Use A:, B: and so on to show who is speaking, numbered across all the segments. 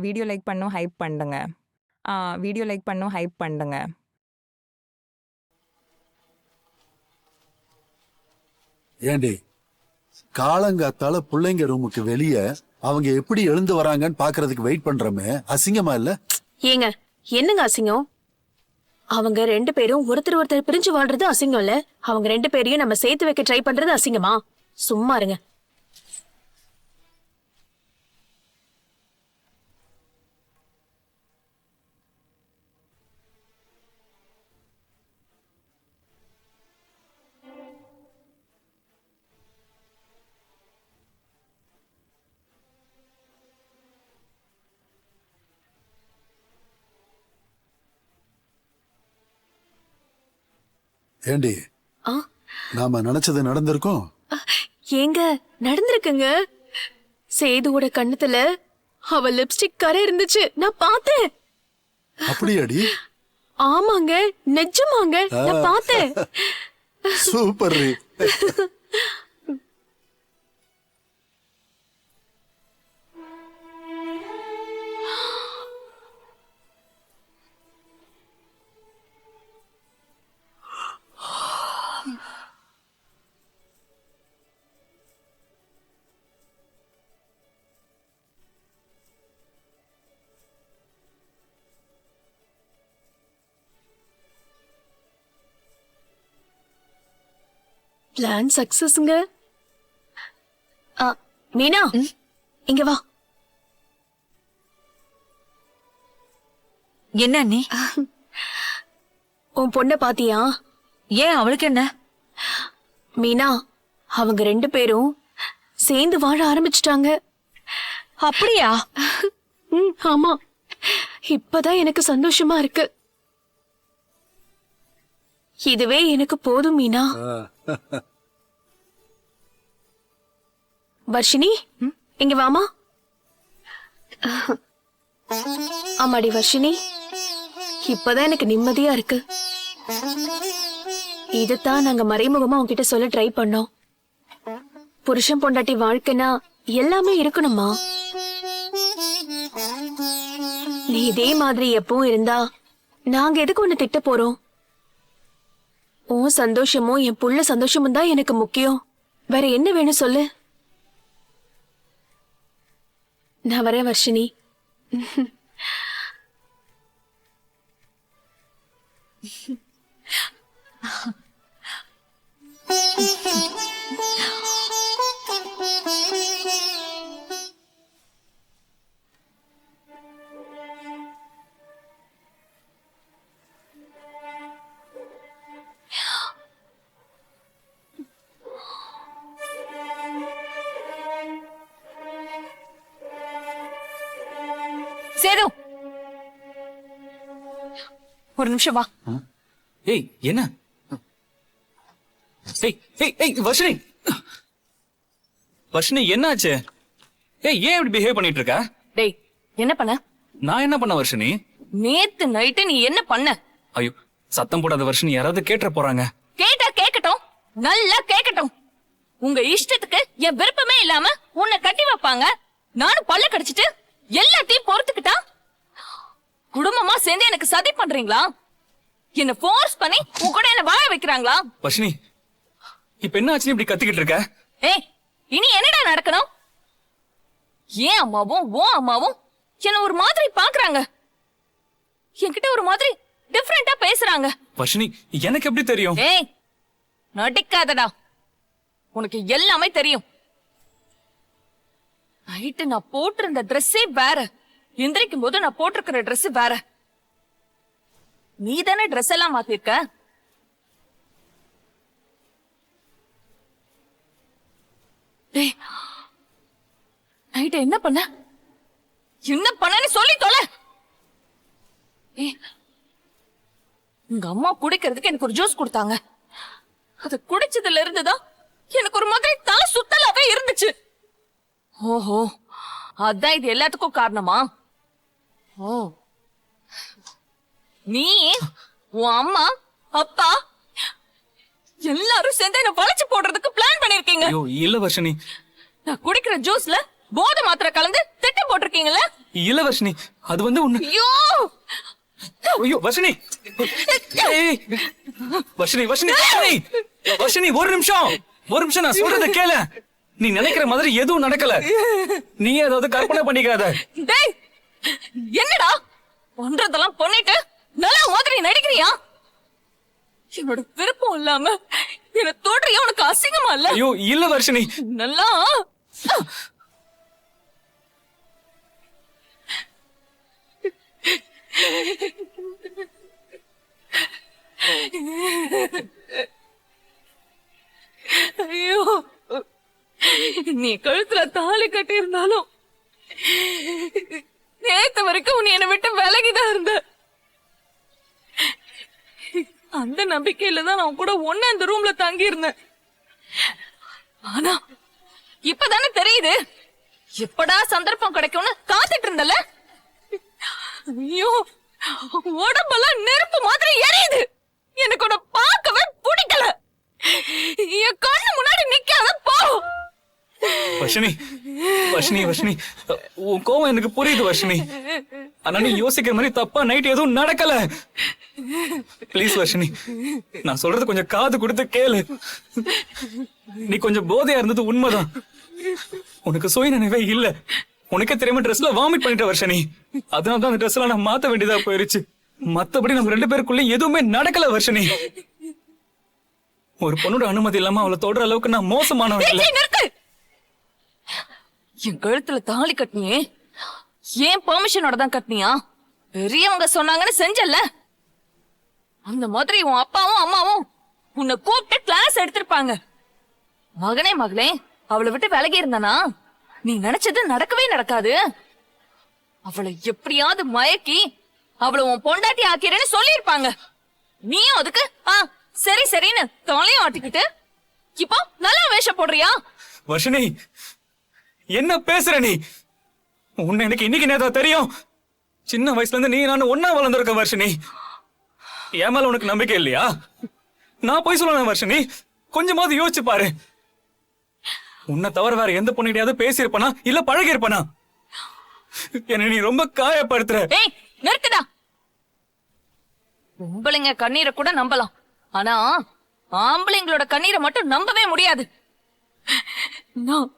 A: Video like பண்ணும் hype பண்ணுங்க. Video like பண்ணும் ஹைப் பண்ணுங்க.
B: ஏண்டி காலங்காத்தால பிள்ளைங்க ரூமுக்கு வெளியே அவங்க எப்படி எழுந்து வராங்கன்னு பாக்குறதுக்கு வெயிட் பண்றோமே, அசிங்கமா இல்ல?
C: ஏங்க என்னங்க அசிங்கம்? அவங்க 2 பேரும் ஒருத்தர் பிரிஞ்சு வாழ்றது அசிங்கம் இல்ல? அவங்க 2 பேரையும் நம்ம சேர்த்து வைக்க ட்ரை பண்றது அசிங்கமா? சும்மா இருங்க.
B: ஏண்டி நாம நினைச்சது நடந்திருக்கோம்?
C: ஏங்க நடந்திருக்குங்க. சேதுவோட கண்ணத்துல அவ லிப்ஸ்டிக் கரை இருந்துச்சு, நான் பார்த்தேன்.
B: அப்படியாடி?
C: ஆமாங்க, நிஜமாங்க, நான் பார்த்தேன்.
B: சூப்பர்.
C: பிளான் சக்சஸ்ங்க. மீனா இங்க வா.
D: என்ன நீ?
C: உன் பொண்ண பாத்தியா?
D: ஏன் அவளுக்கு என்ன?
C: மீனா அவங்க 2 பேரும் சேர்ந்து வாழ ஆரம்பிச்சிட்டாங்க.
D: அப்படியா?
C: ஆமா, இப்பதான் எனக்கு சந்தோஷமா இருக்கு. இதுவே எனக்கு போதும் மீனா. வர்ஷினி இங்க வாமா. ஆமாடி வர்ஷினி, இப்பதான் எனக்கு நிம்மதியா இருக்கு. இதத்தான் நாங்க மறைமுகமா உன்கிட்ட சொல்ல ட்ரை பண்ணோம். புருஷன் பொண்டாட்டி வாழ்க்கைனா எல்லாமே இருக்கணுமா? நீ இதே மாதிரி எப்பவும் இருந்தா நாங்க எதுக்கு ஒண்ணு திட்ட போறோம்? உன் சந்தோஷமும் என் புள்ள சந்தோஷமும் தான் எனக்கு முக்கியம். வேற என்ன வேணும் சொல்லு. நான் வரேன் வர்ஷினி.
D: சேது, ஒரு நிமிஷம் வா.
E: ஏய் என்ன? ஏய் ஏய் ஏய் வர்ஷினி, வர்ஷினி என்னாச்சு? ஏய் ஏன் இப்படி பிஹேவ் பண்ணிட்டு இருக்க?
D: டேய் என்ன பண்ண?
E: நான் என்ன பண்ண வர்ஷினி?
D: நேத்து நைட்டு நீ என்ன பண்ண?
E: ஐயோ சத்தம் போடாத வர்ஷினி, யாராவது கேட்டுற போறாங்க.
D: கேட்டா கேக்கட்டும், நல்லா கேக்கட்டும். உங்க இஷ்டத்துக்கு என் விருப்பமே இல்லாம உன்னை கட்டி வைப்பாங்க. நானும் பல்ல கடிச்சிட்டு எல்லாத்தையும் பொறுத்துக்கிட்டா குடும்பமா சேர்ந்து எனக்கு சதி பண்றீங்களா? என்ன ஃபோர்ஸ் பண்ணி உன் கூட என்ன வாழ வைக்கிறாங்களா?
E: வர்ஷினி இப்ப என்ன ஆச்சு இப்படி கத்திக்கிட்டு இருக்க?
D: ஏய் இனி என்னடா நடக்கணும்? ஏன் அம்மாவும் ஓ அம்மாவும் என்ன ஒரு மாதிரி பாக்குறாங்க. என்கிட்ட ஒரு மாதிரி டிஃபரெண்டா பேசுறாங்க.
E: வர்ஷினி எனக்கு எப்படி தெரியும்?
D: ஏய் நடிக்காதடா, உனக்கு எல்லாமே தெரியும். நைட்டு நான் போட்டிருந்த ட்ரெஸ்ஸே வேற, எந்திரிக்கும் போது நான் போட்டிருக்கிற ட்ரெஸ் வேற. நீ தானே ட்ரெஸ் எல்லாம் மாத்திருக்க. டேய் நைட்டு என்ன பண்ண? என்ன பண்ணன்னு சொல்லி தொலை. உங்க அம்மா குடிக்கிறதுக்கு எனக்கு ஒரு ஜூஸ் கொடுத்தாங்க. அது குடிச்சதுல இருந்துதான் எனக்கு ஒரு மாதிரி தலை சுத்தலாவே இருந்துச்சு. ஓஹோ அதான் இது எல்லாத்துக்கும் காரணமா? ஓ நீ உன் அம்மா அப்பா எல்லாரும் சேர்ந்து என்ன வளைச்சு போடுறதுக்கு பிளான் பண்ணிருக்கீங்க.
E: ஐயோ இல்ல வர்ஷினி,
D: நான் குடிக்கிற ஜூஸ்ல போதை மாத்திரை கலந்து திட்ட திட்ட போட்டிருக்கீங்களா?
E: இல்ல வர்ஷினி, அது வந்து உன்னை
D: ஐயோ
E: ஐயோ வர்ஷினி. ஏய், வர்ஷினி வர்ஷினி வர்ஷினி வர்ஷினி, ஒரு நிமிஷம் நான் சொல்றத கேளு. நீ நினைக்கிற மாதிரி எதுவும் நடக்கல. நீ ஏதாவது கற்பனை பண்ணிக்காத.
D: டேய், என்னடா பண்றதெல்லாம் பண்ணிட்டு நல்லா மாதிரி நடிக்கிறியா? என்னோட விருப்பம் இல்லாம என்ன தோற்றியா? உனக்கு அசிங்கமா இல்ல?
E: ஐயோ இல்ல வர்ஷினி.
D: நல்லா ஐயோ, நீ கழுத்துல தாலி கட்டி இருந்தாலும் நேத்து வரைக்கும் நீ என்னை விட்டு விலகிதான் இருந்த. அந்த நம்பிக்கையில தான் நான் கூட ஒண்ணு அந்த ரூம்ல தங்கி இருந்தேன். ஆனா இப்பதானே தெரியுது எப்படா சந்தர்ப்பம் கிடைக்கும்னு காத்துட்டு இருந்தல. ஐயோ, உடம்பெல்லாம் நெருப்பு மாதிரி எரியுது. எனக்கு உன்னை பார்க்கவே பிடிக்கல. என் கண்ணு முன்னாடி நிக்காத போ.
E: வர்ஷினி வர்ஷினி வர்ஷினி, உன் கோவம் எனக்கு புரியுது வர்ஷினி. ஆனா நீ யோசிக்கிற மாதிரி தப்பா நைட் எதுவும் நடக்கல. ப்ளீஸ் வர்ஷினி, நான் சொல்றது கொஞ்சம் காது கொடுத்து கேளு. நீ கொஞ்சம் போதையா இருந்தது உண்மைதான். உனக்கு சுய நினைவே இல்ல. உனக்கே தெரியாம ட்ரெஸ்ல வாமிட் பண்ணிட்ட வர்ஷினி. அதனாலதான் அந்த ட்ரெஸ் எல்லாம் நான் மாத்த வேண்டியதா போயிருச்சு. மத்தபடி நம்ம 2 பேருக்குள்ள எதுவுமே நடக்கல வர்ஷினி. ஒரு பொண்ணோட அனுமதி இல்லாம அவளை தொடர அளவுக்கு நான் மோசமானவன் இல்ல.
D: நிறுத்து. என் கழுத்துல தாலி கட்டினியே, ஏன் பெர்மிஷனோட தான் கட்டினியா? பெரியவங்க சொன்னாங்கன்னு செஞ்சல. அந்த மாதிரி உன் அப்பாவும் அம்மாவும் உன்னை கூப்பிட்டு கிளாஸ் எடுத்திருப்பாங்க. மகனே மகளே, அவளை விட்டு விலகி இருந்தானா நீ நினைச்சது நடக்கவே நடக்காது. அவளை எப்படியாவது மயக்கி அவளை உன் பொண்டாட்டி ஆக்கிறேன்னு சொல்லியிருப்பாங்க. நீயும் அதுக்கு சரி சரின்னு தொலையும் ஆட்டிக்கிட்டு இப்போ நல்லா வேஷம் போடுறியா?
E: வர்ஷினி, என்ன பேசுற நீ? உன்னை எனக்கு இன்னைக்கு நேதா தெரியும். சின்ன வயசுல இருந்து நீ நான் ஒன்னா வளர்ந்துருக்க வர்ஷினி. என் மேல உனக்கு நம்பிக்கை இல்லையா? நான் போய் சொல்லணும் வர்ஷினி. கொஞ்சமாவது யோசிச்சு பாரு. உன்னை தவிர வேற எந்த பொண்ணுகிட்டயாவது பேசியிருப்பானா இல்ல பழகி இருப்பானா? என்ன நீ ரொம்ப காயப்படுத்துற.
D: ஏய், நிறுத்துடா. பொம்பளைங்க கண்ணீரை கூட நம்பலாம், ஆனா ஆம்பளைங்களோட கண்ணீரை மட்டும் நம்பவே முடியாது. நான்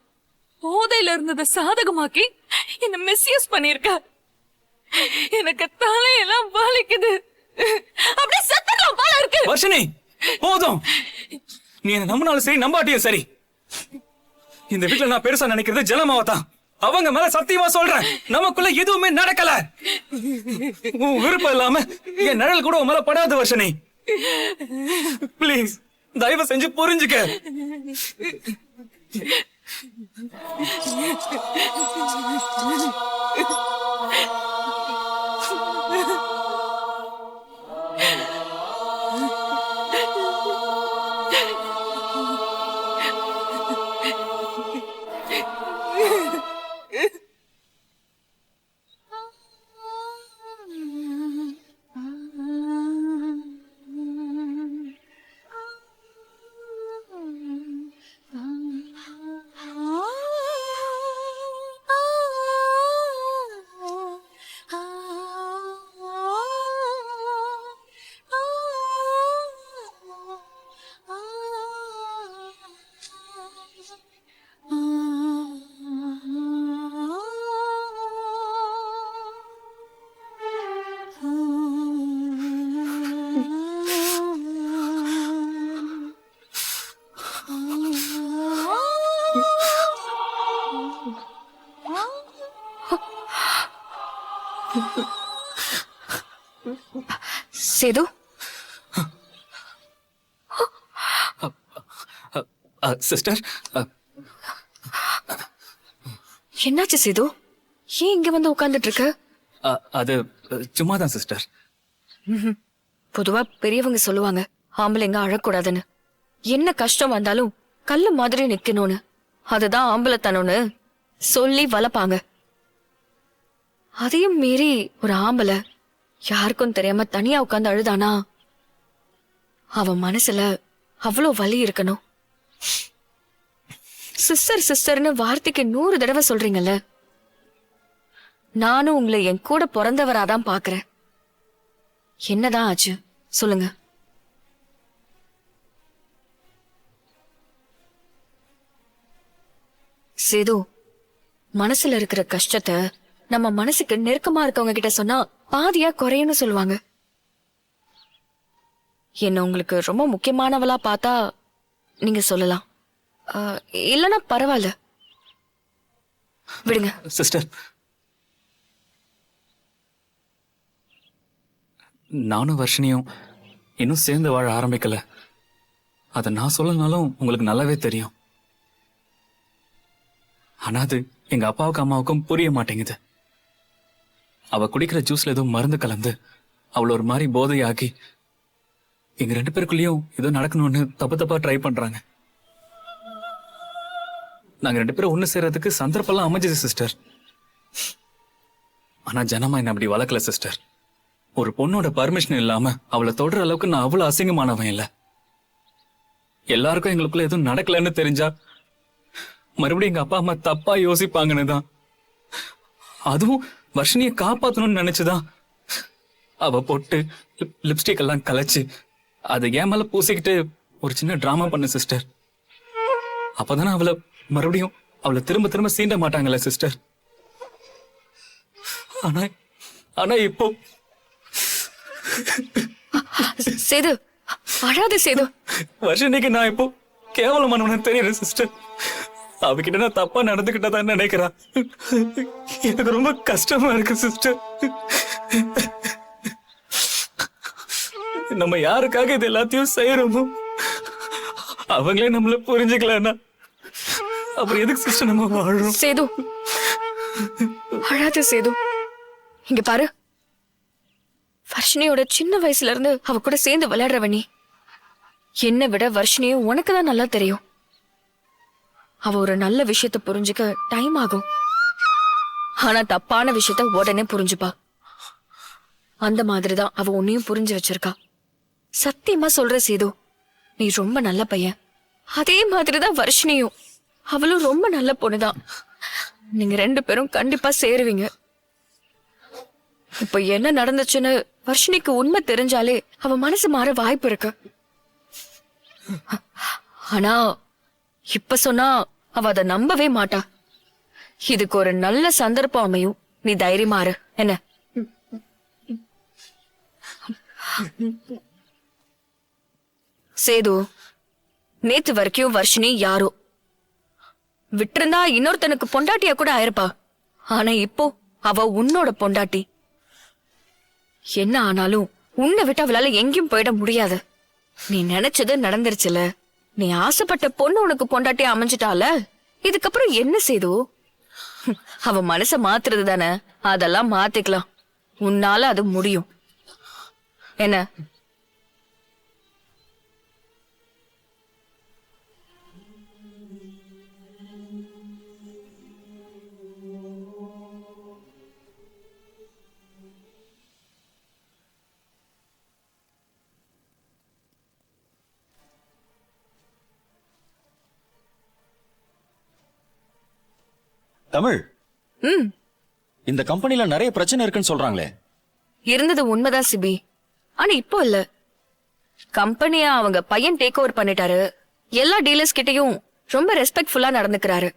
D: போதையில இருந்ததை சாதகமாக்கி என்ன மிஸ்யூஸ் பண்ணிருக்க. எனக்கு தலையெல்லாம் வலிக்குது. அப்படியே சத்தலாம் போல இருக்கு.
E: வர்ஷினி போதும். நீ என்ன நம்பினாலும் சரி நம்பாட்டியும் சரி, இந்த வீட்டுல நான் பெருசா நினைக்கிறது ஜலமாவதான். அவங்க மேல சத்தியமா சொல்றேன், நமக்குள்ள எதுவுமே நடக்கல. உன் விருப்பம் இல்லாம என் நிழல் கூட உன் மேல படாது வர்ஷினி. பிளீஸ் தயவு செஞ்சு புரிஞ்சுக்க.
C: சேது,
E: சிஸ்டர்,
C: என்னாச்சு சேது? ஏன் இங்க வந்து உட்கார்ந்துட்டு இருக்க?
E: அது சும்மாதான் சிஸ்டர்.
C: பொதுவா பெரியவங்க சொல்லுவாங்க ஆம்பளைங்க அழக்கூடாதுன்னு. என்ன கஷ்டம் வந்தாலும் கல்லு மாதிரி நிக்கணும்னு. அதுதான் ஆம்பளைத்தனம்னு சொல்லி வளர்ப்பாங்க. அதையும் மீறி ஒரு ஆம்பளை யாருக்கும் தெரியாம தனியா உட்கார்ந்து அழுதானா அவன் மனசுல அவ்வளோ வலி இருக்கணும். சிஸ்டர் சிஸ்டர்னு வார்த்தைக்கு 100 தடவை சொல்றீங்கல்ல, நானும் உங்களை என் கூட பிறந்தவராதான் பாக்குறேன். என்னதான் ஆச்சு சொல்லுங்க. சேது, மனசுல இருக்கிற கஷ்டத்தை நம்ம மனசுக்கு நெருக்கமா இருக்கவங்க கிட்ட சொன்னா பாதியா குறையும்னு சொல்லுவாங்க. என்ன உங்களுக்கு ரொம்ப முக்கியமானவளா பார்த்தா நீங்க சொல்லலாம், இல்லனா பரவாயில்ல, விடுங்க.
E: சிஸ்டர், நானும் வர்ஷினியும் இன்னும் சேர்ந்து வாழ ஆரம்பிக்கல. அதை நான் சொல்லனாலும் உங்களுக்கு நல்லாவே தெரியும். ஆனா அது எங்க அப்பாவுக்கும் அம்மாவுக்கும் புரிய மாட்டேங்குது. அவ குடிக்கிற ஜூஸ்ல ஏதோ மருந்து கலந்து அவளை ஒரு மாதிரி போதையாக்கி எங்க 2 பேருக்குள்ளேயும் ஏதோ நடக்கணும்னு தப்பா ட்ரை பண்றாங்க. நாங்க 2 பேரும் ஒண்ணு சேர்றதுக்கு சந்தர்ப்பம்லாம் அமைஞ்சது சிஸ்டர். ஆனா ஜனமா என்ன அப்படி வளர்க்கல சிஸ்டர். ஒரு பொண்ணோட பர்மிஷன் இல்லாம அவளை தொடர அளவுக்கு நான் அவ்வளவு அசிங்கமானவன் இல்ல. எல்லாருக்கும் எங்களுக்குள்ள எதுவும் நடக்கலன்னு தெரிஞ்சா மறுபடியும் எங்க அப்பா அம்மா தப்பா யோசிப்பாங்கன்னு தான், அதுவும் வர்ஷினியை காப்பாத்தணும்னு நினைச்சுதான் அவ போட்டு லிப்ஸ்டிக் எல்லாம் கலைச்சு அதை ஏன் மேல பூசிக்கிட்டு ஒரு சின்ன டிராமா பண்ண சிஸ்டர். அப்பதானே அவளை மறுபடியும் அவளை திரும்ப சீண்ட மாட்டாங்கல்ல சிஸ்டர். ஆனா ஆனா இப்போ
C: சேது, அழாத சேது.
E: வர்ஷினிக்கு நான் இப்போ கேவலமானவனு தெரியுது சிஸ்டர். அவகிட்ட நான் தப்பா நடந்துகிட்டதான் நினைக்கிறா. எனக்கு ரொம்ப கஷ்டமா இருக்கு சிஸ்டர். நம்ம யாருக்காக இது எல்லாத்தையும் செய்யறோமோ அவங்களே நம்மள புரிஞ்சுக்கலன்னா அப்புறம் எதுக்கு சிஸ்டர் நம்ம வாழறோம்?
C: சேது, அழாத சேது. இங்க பாரு, வர்ஷினியோட சின்ன வயசுல இருந்து அவ கூட சேர்ந்து விளையாடுறவ நீ. என்னை விட வர்ஷினியும் உனக்கு தான் நல்லா தெரியும். அவ ஒரு நல்ல விஷயத்த புரிஞ்சுக்க டைம் ஆகும், ஆனா தப்பான விஷயத்த உடனே புரிஞ்சுப்பா. அந்த மாதிரிதான் அவ உன்னையும் புரிஞ்சு வச்சிருக்கா. சத்தியமா சொல்ற சேது, நீ ரொம்ப நல்ல பையன். அதே மாதிரிதான் வர்ஷினியும், அவளும் ரொம்ப நல்ல பொண்ணுதான். நீங்க 2 பேரும் கண்டிப்பா சேருவீங்க. இப்ப என்ன நடந்துச்சுன்னு வர்ஷினிக்கு உண்மை தெரிஞ்சாலே அவ மனசு மாற வாய்ப்பு இருக்கு. ஆனா இப்ப சொன்னா அவ அதை நம்பவே மாட்டா. இதுக்கு ஒரு நல்ல சந்தர்ப்பம் அமையும். நீ தைரியமா இரு. என்ன? சேது, நேத்து வரைக்கும் வர்ஷினி யாரோ, விட்டிருந்தா இன்னொருத்தனுக்கு பொண்டாட்டியா கூட ஆயிருப்பா. ஆனா இப்போ அவ உன்னோட பொண்டாட்டி. என்ன ஆனாலும் உன்னை விட்டு அவளால எங்கேயும் போயிட முடியாது. நீ நினைச்சது நடந்துருச்சுல. நீ ஆசைப்பட்ட பொண்ணு உனக்கு பொண்டாட்டியா அமைஞ்சிட்டால, இதுக்கப்புறம் என்ன சேது? அவ மனச மாத்துறது தானே, அதெல்லாம் மாத்திக்கலாம். உன்னால அது முடியும். என்ன?
F: தமிழ், இந்த கம்பெனில நிறைய பிரச்சனை இருக்குன்னு சொல்றாங்களே.
C: இருந்தது உண்மைதான் சிபி, ஆனா இப்போ இல்ல. கம்பெனிய அவங்க பையன் டேக் ஓவர் பண்ணிட்டாரு. எல்லா டீலர்ஸ் கிட்டயும் ரொம்ப ரெஸ்பெக்ட்ஃபுல்லா நடந்துக்கிறாரு.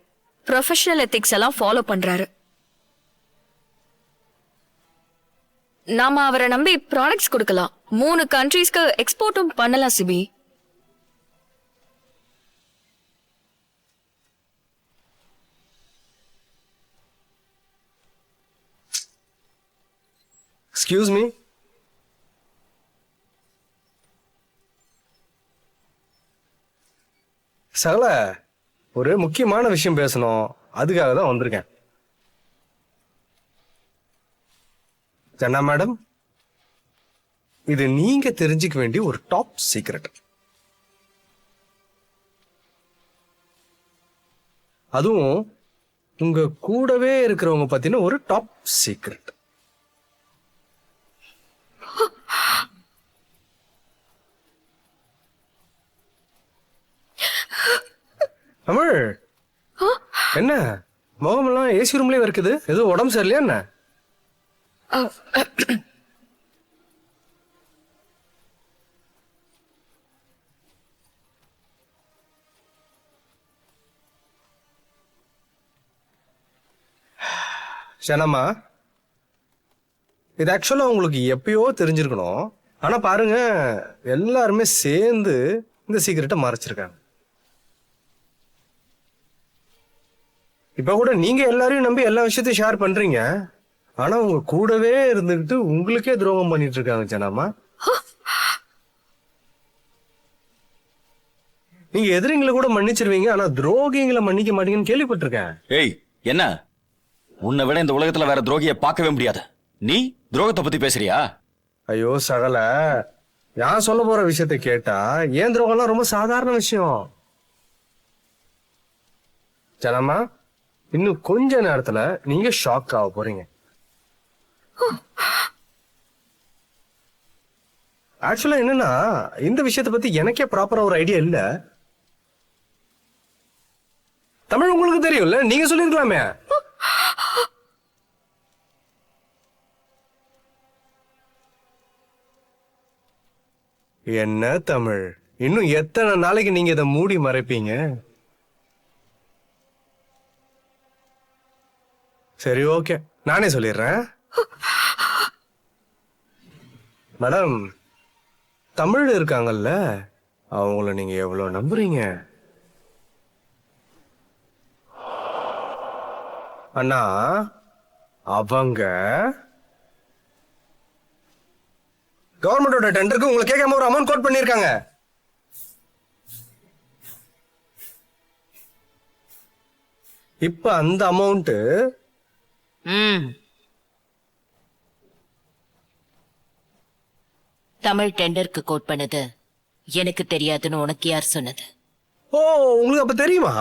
C: ப்ரொஃபஷனல் எத்திக்ஸ் எல்லாம் ஃபாலோ பண்றாரு. நாம அவரை நம்பி ப்ராடக்ட்ஸ் கொடுக்கலாம். 3 கண்ட்ரீஸ்க்கு எக்ஸ்போர்ட்டும் பண்ணலாம் சிபி.
G: Excuse me. சகல, ஒரு முக்கியமான விஷயம் பேசணும், அதுக்காக தான் வந்திருக்கேன். ஜன்னா மேடம், இது நீங்க தெரிஞ்சுக்க வேண்டிய ஒரு டாப் சீக்ரெட். அதுவும் உங்க கூடவே இருக்கிறவங்க பத்தின ஒரு டாப் சீக்ரெட். தமிழ், என்ன முகமெல்லாம் ஏசி ரூம்லயே இருக்குது? ஏதோ உடம்பு சரியில்லையா என்ன? ஷனம்மா, இது ஆக்சுவலா உங்களுக்கு எப்பயோ தெரிஞ்சிருக்கணும். ஆனா பாருங்க, எல்லாருமே சேர்ந்து இந்த சீக்கிரட்டை மறைச்சிருக்காங்க. இப்ப கூட நீங்க எல்லாரையும் நம்பி எல்லா விஷயத்தையும் ஷேர் பண்றீங்க. ஆனா உங்க கூடவே இருந்துகிட்டு உங்களுக்கே துரோகம் பண்ணிட்டு இருக்காங்க ஜனாமா. நீங்க எதிரிங்களை கூட மன்னிச்சிருவீங்க, ஆனா துரோகிங்களை மன்னிக்க மாட்டீங்கன்னு கேள்விப்பட்டிருக்கேன்.
F: ஏய், என்ன உன்னை விட இந்த உலகத்துல வேற துரோகியை பார்க்கவே முடியாது. நீ துரோகத்தை பத்தி பேசுறியா?
G: ஐயோ சகல, நான் சொல்ல போற விஷயத்தை கேட்டா ஏன் துரோகம்லாம் ரொம்ப சாதாரண விஷயம். ஜனமா, இன்னும் கொஞ்ச நேரத்துல நீங்க ஷாக் ஆக போறீங்க. ஆக்சுவலா என்னன்னா, இந்த விஷயத்தை பத்தி எனக்கே ப்ராப்பரா ஒரு ஐடியா இல்ல. தமிழ் உங்களுக்கு தெரியும்ல, நீங்க சொல்லிருக்கலாமே. என்ன தமிழ், இன்னும் எத்தனை நாளைக்கு நீங்க இதை மூடி மறைப்பீங்க? சரி, ஓகே, நானே சொல்லிடுறேன். மேடம், தமிழ் இருக்காங்கல்ல, அவங்கள நீங்க எவ்வளவு நம்புறீங்க? அண்ணா, அவங்க கவர்மெண்டோட டெண்டருக்கு உங்களை கேட்காம ஒரு அமௌண்ட் கோட் பண்ணிருக்காங்க. இப்ப அந்த அமௌண்ட்
H: தமிழ் டெண்டருக்கு கோட் பண்ணது எனக்கு தெரியாதுன்னு உனக்கு யார் சொன்னது?
G: ஓ, உங்களுக்கு அப்ப தெரியுமா?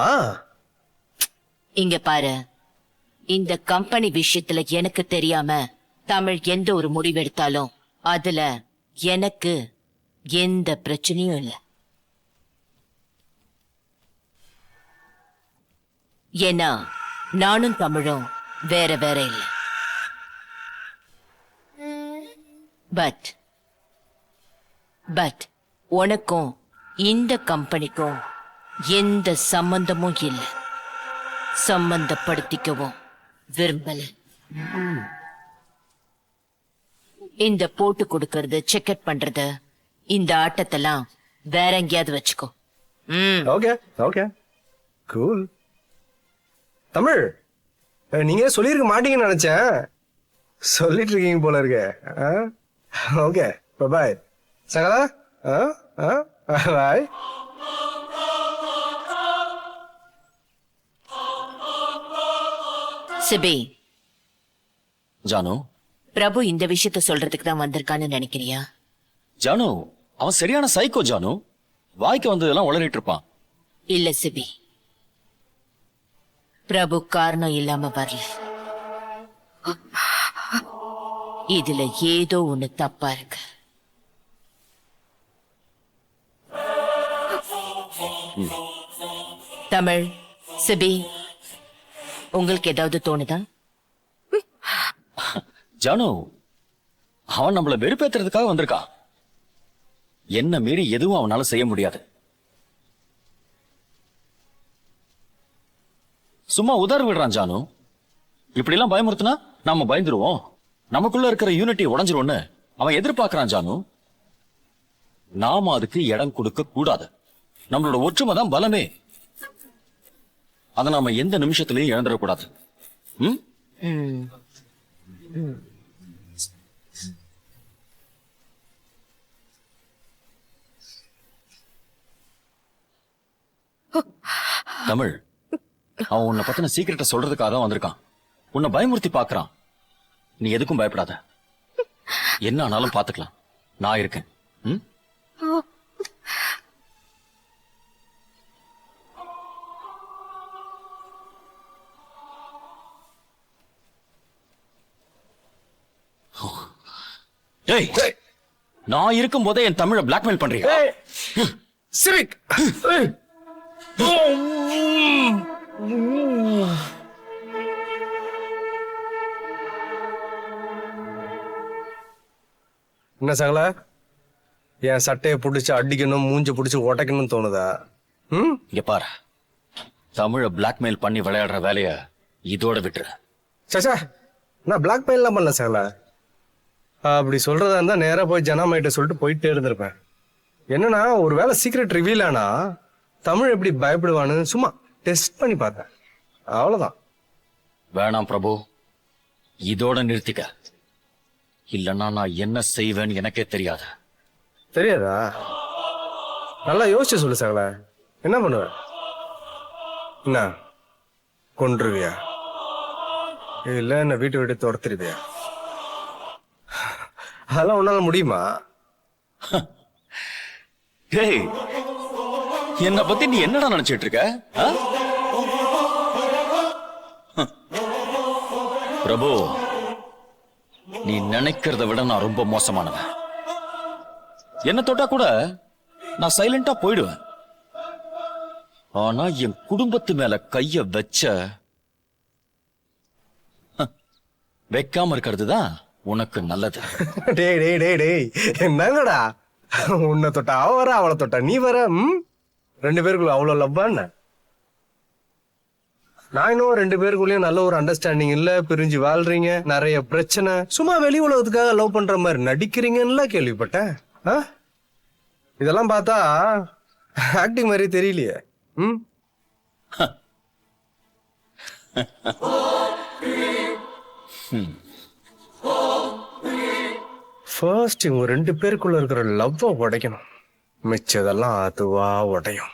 H: இங்க பாரு, இந்த கம்பெனி விஷயத்துல எனக்கு தெரியாம தமிழ் எந்த ஒரு முடிவெடுத்தாலும் அதுல எனக்கு எந்த பிரச்சனையும் இல்லை. ஏன்னா நானும் தமிழும் வேற வேற இல்லை. பட் உனக்கும் இந்த கம்பெனிக்கும் எந்த சம்பந்தமும் இல்லை. சம்பந்தப்படுத்திக்கவும் விரும்பல. இந்த போட்டு கொடுக்கறது, செக்அட் பண்றது, இந்த ஆட்டத்தெல்லாம் வேற எங்கேயாவது வச்சுக்கோ.
G: Okay okay, cool. தமிழ், நீங்க சொல்லிருக்க மாட்டீங்கன்னு நினைச்சேன், சொல்லிட்டு இருக்கீங்க போல இருக்கு. ஓகே, பாய் சகலா. பாய்.
H: சிபி,
F: ஜானு,
H: பிரபு இந்த விஷயத்த சொல்றதுக்கு தான் வந்திருக்கான்னு நினைக்கிறியா?
F: ஜானு, அவன் சரியான சைக்கோ ஜானு. வாய்க்கு வந்ததெல்லாம் உளறிட்டு இருப்பான்.
H: இல்ல சிபி, பிரபு காரணம் இல்லாம வரல. இதுல ஏதோ ஒண்ணு தப்பா இருக்கு. தமிழ், சிபி, உங்களுக்கு ஏதாவது தோணுதா?
F: ஜானு, அவன் நம்மள வெறுப்பேத்துறதுக்காக வந்திருக்கான். என்ன மீறி எதுவும் அவனால செய்ய முடியாது. சும்மா உதறி விடுறான் ஜானு. இப்படி எல்லாம் பயமுறுத்தினா நாம பயந்துருவோம். நமக்குள்ள இருக்கிற யூனிட்டி உடைஞ்சிரும்னு அவன் எதிர்பார்க்கறான் ஜானு. நாம அதுக்கு இடம் கொடுக்க கூடாது. நம்மளோட ஒற்றுமை தான் பலமே. அதை நாம எந்த நிமிஷத்திலையும் இழந்துடக்கூடாது. தமிழ், அவன் உன்னை பத்தின சீக்கிரட்டை சொல்றதுக்காக தான் வந்திருக்கான். உன்னை பயமுறுத்தி பாக்குறான். நீ எதுக்கும் பயப்படாத. என்ன ஆனாலும் பாத்துக்கலாம், நான் இருக்கேன். டேய், நான் இருக்கும் போதே என் தமிழை பிளாக்மெயில் பண்றீங்க.
G: சிவிக், என்ன சகல என் சட்டையை பிடிச்சி அடிக்கணும் மூஞ்ச பிடிச்சி உடைக்கணும்னு தோணுதா? ம்,
F: இங்க பாரு, தமிழ பிளாக்மெயில் பண்ணி விளையாடுற வேலைய இதோட விட்டுரு.
G: சச்சா, நான் பிளாக் மெயிலாம் பண்ணல சகல. அப்படி சொல்றதா இருந்தா நேரா போய் ஜனாமாயிட்ட சொல்லிட்டு போயிட்டே இருந்திருப்பேன். என்னன்னா ஒரு வேலை சீக்ரெட் ரிவீல் ஆனா தமிழ் எப்படி பயப்படுவான்னு சும்மா டெஸ்ட் பண்ணி பார்த்தேன், அவ்வளவுதான்.
F: வேணாம் பிரபு, இதோட நிறுத்திக்க. இல்லன்னா நான் என்ன செய்வேன்னு எனக்கே தெரியாது.
G: தெரியாதா? நல்லா யோசிச்சு சொல்லு சகல. என்ன பண்ணுவ? என்ன கொன்றுவியா இல்ல என்ன வீட்டை விட்டு துரத்துருவியா? அதெல்லாம் உன்னால முடியுமா?
F: டேய், என்ன பத்தி நீ என்னடா நினைச்சிட்டு இருக்க? ஆ? பிரபு, நீ நினைக்கிறத விட நான் ரொம்ப மோசமானவன். என்ன தொட்டா கூட நான் சைலண்டா போயிடுவேன். ஆனா என் குடும்பத்து மேல கைய வச்ச வைக்காம இருக்கிறது தான் உனக்கு நல்லது.
G: டேய் டேய் டேய் டேய், என்னங்கடா உன்னை தொட்டா அவ வர, அவளை தொட்டா நீ வர. ம், 2 பேருக்குள்ள அவ்வளவு லவ்வான்னு? நான் இன்னும் 2 பேருக்குள்ளயும் நல்ல ஒரு அண்டர்ஸ்டாண்டிங் இல்ல, பிரிஞ்சு வாழ்றீங்க, நிறைய பிரச்சனை, சும்மா வெளி உலகத்துக்காக லவ் பண்ற மாதிரி நடிக்கிறீங்கன்னு கேள்விப்பட்டேன். ஆ? இதெல்லாம் பார்த்தா ஆக்டிங் மாதிரி தெரியலையே. ம், ஃபர்ஸ்ட் இவங்க 2 பேருக்குள்ள இருக்கிற லவ்வை உடைக்கணும், மிச்சதெல்லாம் அதுவா உடையும்.